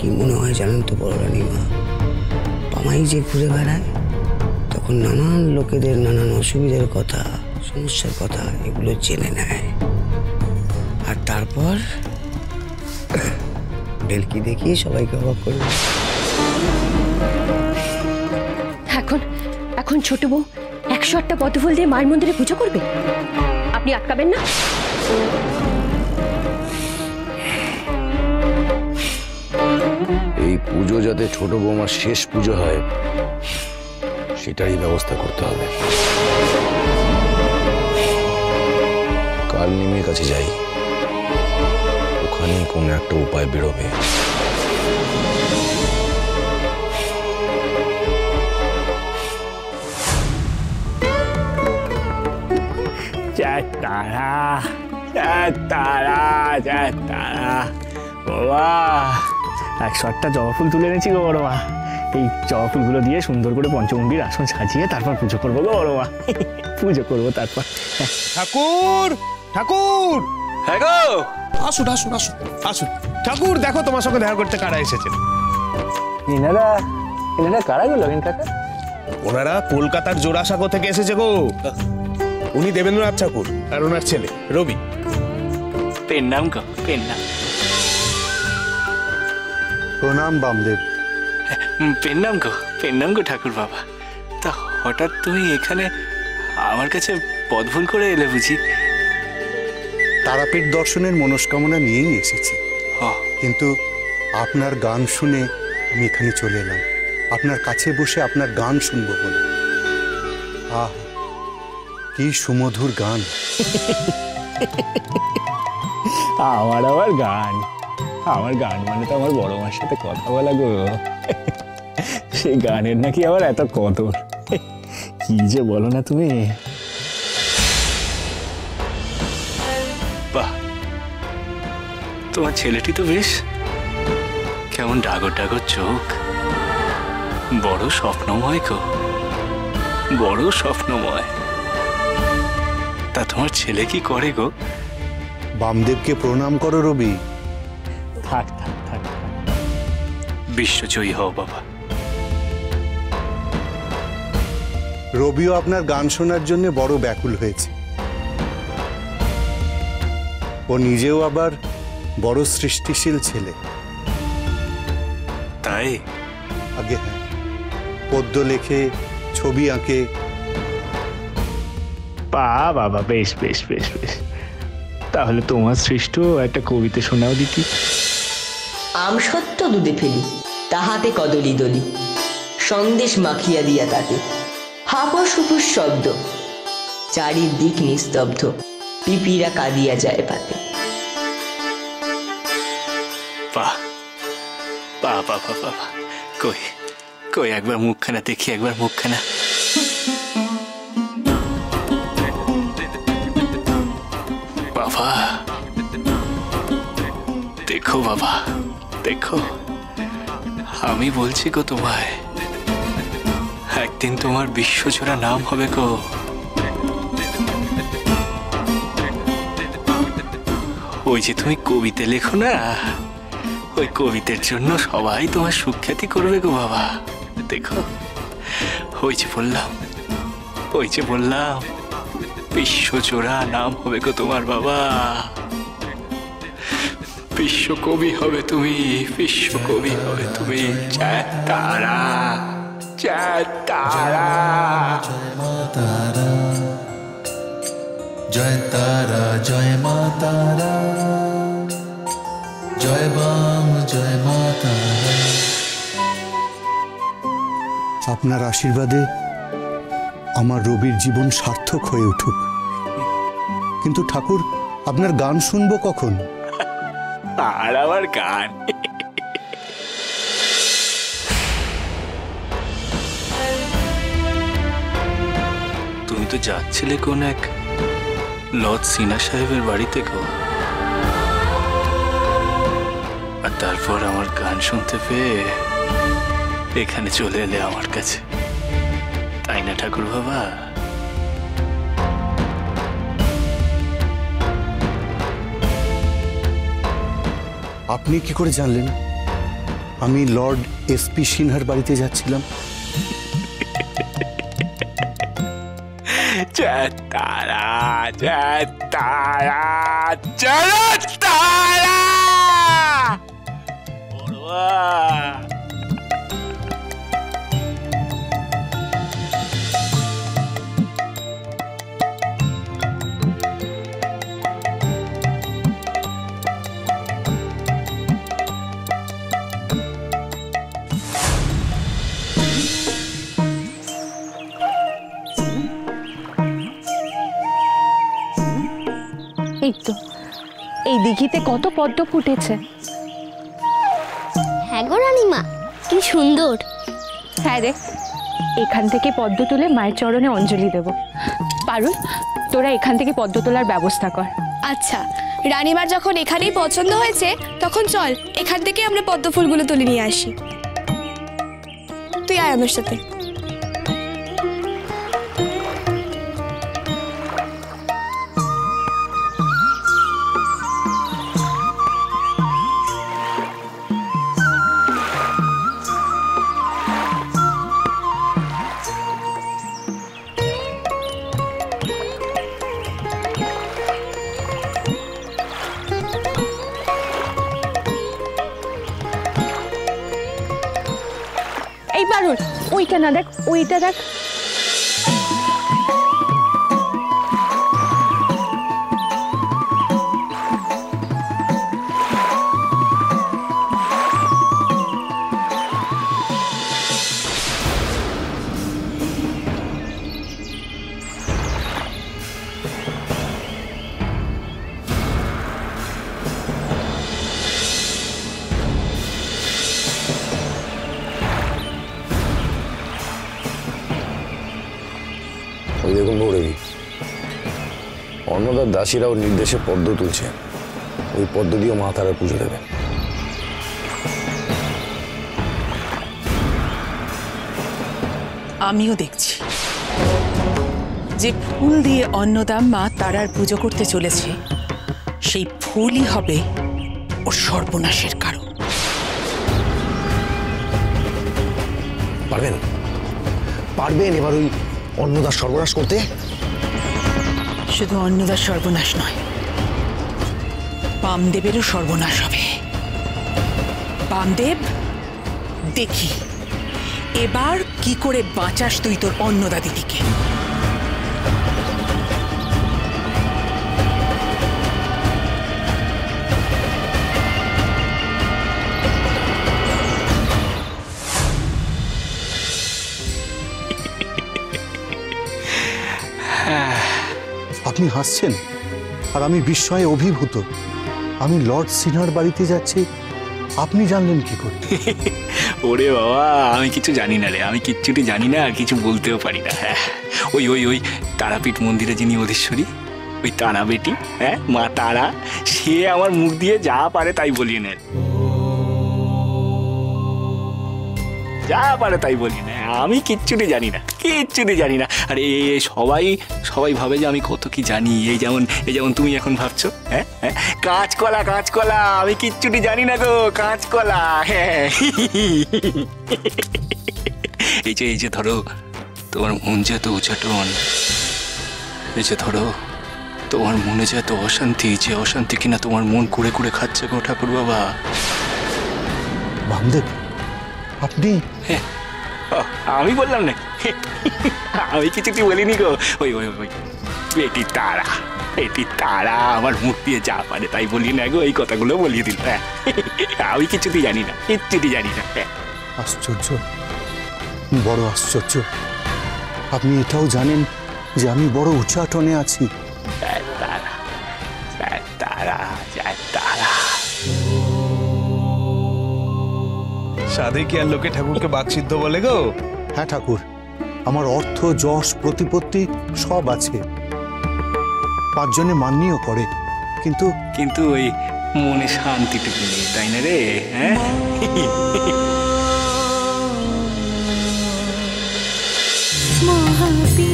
কি মনে হয় জানেন তো বড় রানীমা, পামাই যে ঘুরে বেড়ায় তখন নানান লোকেদের নানান অসুবিধার কথা, সমস্যার কথা এগুলো জেনে নেয়, আর তারপর ভেলকি দেখিয়ে সবাইকে অবাক করবে। এখন ছোট বউ 108টা পদ্মফুল দিয়ে মায়ের মন্দিরে পুজো করবে, আপনি আটকাবেন না? এই পুজো যাতে ছোট বৌমার শেষ পুজো হয় সেটারই ব্যবস্থা করতে হবে। কাল নিমের কাছে যাই, ওখানে কোনো একটা উপায় বেরোবে। জয় তারা, জয় তারা, জয় তারা। বাবা 108টা জবা ফুল তুলে এনেছি গো বড় মা। এই জবা ফুলগুলো দিয়ে সুন্দর করে পঞ্চমুণ্ডির আসন সাজিয়ে তারপর পুজো করবো গো বড় মা। পুজো করবো তারপর। ঠাকুর, ঠাকুর। হ্যাঁ গো, আসুন আসুন আসুন আসুন। ঠাকুর দেখো তোমার সঙ্গে দেখা করতে কারা এসেছেন। এনারা কারা গো লগিন কাকা? ওনারা কলকাতার জোড়াসাঁকো থেকে এসেছে গো। উনি দেবেন্দ্রনাথ ঠাকুর আর ওনার ছেলে রবি। পেন নাম গো, পেন নাম। প্রণাম বামদেব। পেন নাম গো ঠাকুর বাবা। তা হঠাৎ তুমি এখানে আমার কাছে পদভুল করে এলে বুঝি? তারাপীঠ দর্শনের মনস্কামনা নিয়েই এসেছি, কিন্তু আপনার গান শুনে আমি এখানে চলে এলাম। আপনার কাছে বসে আপনার গান শুনবো বলে। আহ, কি সুমধুর গান। আমার গান মানে তো আমার বড় মার সাথে কথা বলা গো। সেই গানের নাকি আবার এত কদর, কি যে বলো না তুমি। বাহ, তোমার ছেলেটি তো বেশ কেমন ডাগর ডাগর চোখ, বড় স্বপ্নময় গো, বড় স্বপ্নময়। তা তোমার ছেলে কি করে গো? বামদেবকে প্রণাম করো রবি। থাক বিশ্বজয়ী হও বাবা। রবিও আপনার গান শোনার জন্য বড় ব্যাকুল হয়েছে। ও নিজেও আবার বড় সৃষ্টিশীল ছেলে। তাই? আগে হ্যাঁ, পদ্য লেখে, ছবি আঁকে। বাবা, বেশ বেশ বেশ বেশ। তাহলে তোমার সৃষ্ট একটা কবিতা শোনাও দিতি। আমসত্ত্ব দুধে ফেলি, তাহাতে কদলি দলি, সন্দেশ মাখিয়া দিয়া তাতে, হাপস হুপুস শব্দ, চারিদিক নিস্তব্ধ, পিপিরা কাঁদিয়া যায় পাতে। বাহ বাহ বাহ বাহ, কই একবার মুখখানা দেখি, একবার মুখখানা। বাবা দেখো, বাবা দেখো, আমি বলছি গো তোমায়, একদিন তোমার বিশ্বজোড়া নাম হবে গো। ওই যে তুমি কবিতা লেখো না, ওই কবিতার জন্য সবাই তোমার সুখ্যাতি করবে গো বাবা। দেখো, ওই যে বললাম বিশ্বজোড়া নাম হবে গো তোমার বাবা। বিশ্বকবি হবে তুমি, বিশ্বকবি হবে তুমি। জয় তারা, জয় তারা, জয় মা তারা, জয় তারা, জয় মা তারা, জয় বাম, জয় মা তারা। আপনার আশীর্বাদে আমার রবির জীবন সার্থক হয়ে উঠুক। কিন্তু ঠাকুর, আপনার গান শুনবো কখন? আর আমার গান? তুমি তো যাচ্ছিলে কোন এক লর্ড সিনা সাহেবের বাড়িতে গো, আর তারপর আমার গান শুনতে পেয়ে এখানে চলে এলে আমার কাছে, তাই না ঠাকুর বাবা? আপনি কি করে জানলেন আমি লর্ড এসপি সিনহার বাড়িতে যাচ্ছিলাম। জয় তারা, জয় তারা, জয় তারা। এই তো, এই দিঘিতে কত পদ্ম ফুটেছে। হ্যাঁ গো রানীমা, কি সুন্দর। হ্যাঁ রে, এখান থেকে পদ্ম তুলে মায়ের চরণে অঞ্জলি দেব। পারুল, তোরা এখান থেকে পদ্ম তোলার ব্যবস্থা কর। আচ্ছা, রানীমার যখন এখানেই পছন্দ হয়েছে তখন চল এখান থেকে আমরা পদ্ম ফুলগুলো তুলে নিয়ে আসি। তুই আয় আমার সাথে। এই পারুল, ওইটা না দেখ, ওইটা দেখ। ওই দেখুন বৌরেবী, অন্নদার দাসীরা ওর নির্দেশে পদ্ম তুলছে। ওই পদ্ম দিয়ে মা তারা পুজো দেবে। আমিও দেখছি যে ফুল দিয়ে অন্নদা মা তারার পুজো করতে চলেছে, সেই ফুলই হবে ওর সর্বনাশের কারণ। পারবেন? পারবেন এবার ওই অন্নদার সর্বনাশ করতে? শুধু অন্নদার সর্বনাশ নয়, বামদেবেরও সর্বনাশ হবে। বামদেব, দেখি এবার কি করে বাঁচাস তুই তোর অন্নদা দিদিকে। আপনি হাসছেন আর আমি বিস্ময়ে অভিভূত। আমি লর্ড সিনহার বাড়িতে যাচ্ছি, আপনি জানলেন কি করে? ওরে বাবা, আমি কিছু জানি না রে, আমি কিচ্ছুটি জানি না আর কিছু বলতেও পারি না। হ্যাঁ, ওই ওই ওই তারাপীঠ মন্দিরে যিনি অধীশ্বরী, ওই তারা বেটি, হ্যাঁ মা তারা, সে আমার মুখ দিয়ে যা পারে তাই বলিয়ে নেয়, যা পারে তাই বলিয়ে নেয়। আমি কিচ্ছুটি জানি না, কিচ্ছুটি জানি না। আর সবাই সবাই ভাবে যে আমি কত কি জানি। এই যেমন তুমি এখন ভাবছো, হ্যাঁ হ্যাঁ, কাঁচকলা কাঁচকলা, আমি কিচ্ছুটি জানি না গো, কাঁচকলা। হ্যাঁ, এই যে ধরো তোমার মন যে এত উচাটন, এই যে ধরো তোমার মনে যে এত অশান্তি, যে অশান্তি কিনা তোমার মন কুড়ে কুড়ে খাচ্ছে গো ঠাকুর বাবা। বামদেব, আপনি? হ্যাঁ, আমি বললাম না, আমি কিছুটি বলিনি গো। ওই ওই ওই বেটি তারা, বেটি তারা আমার মুখ দিয়ে যা পারে তাই বলি না গো, এই কথাগুলো বলিয়ে দিল। হ্যাঁ, আমি কিছুটি জানি না, কিচ্ছুটি জানি না। হ্যাঁ, আশ্চর্য, বড় আশ্চর্য। আপনি এটাও জানেন যে আমি বড় উচ্চাটনে আছি? জয় তারা, জয় তারা, জয় তারা। সাধে কি আর লোকে ঠাকুরকে বাকসিদ্ধ বলে গো? হ্যাঁ ঠাকুর, আমার অর্থ যশ প্রতিপত্তি সব আছে, 5 জনে মান্যও করে, কিন্তু কিন্তু ওই মনে শান্তিটুকু নেই, তাই না রে? হ্যাঁ, মহাবীর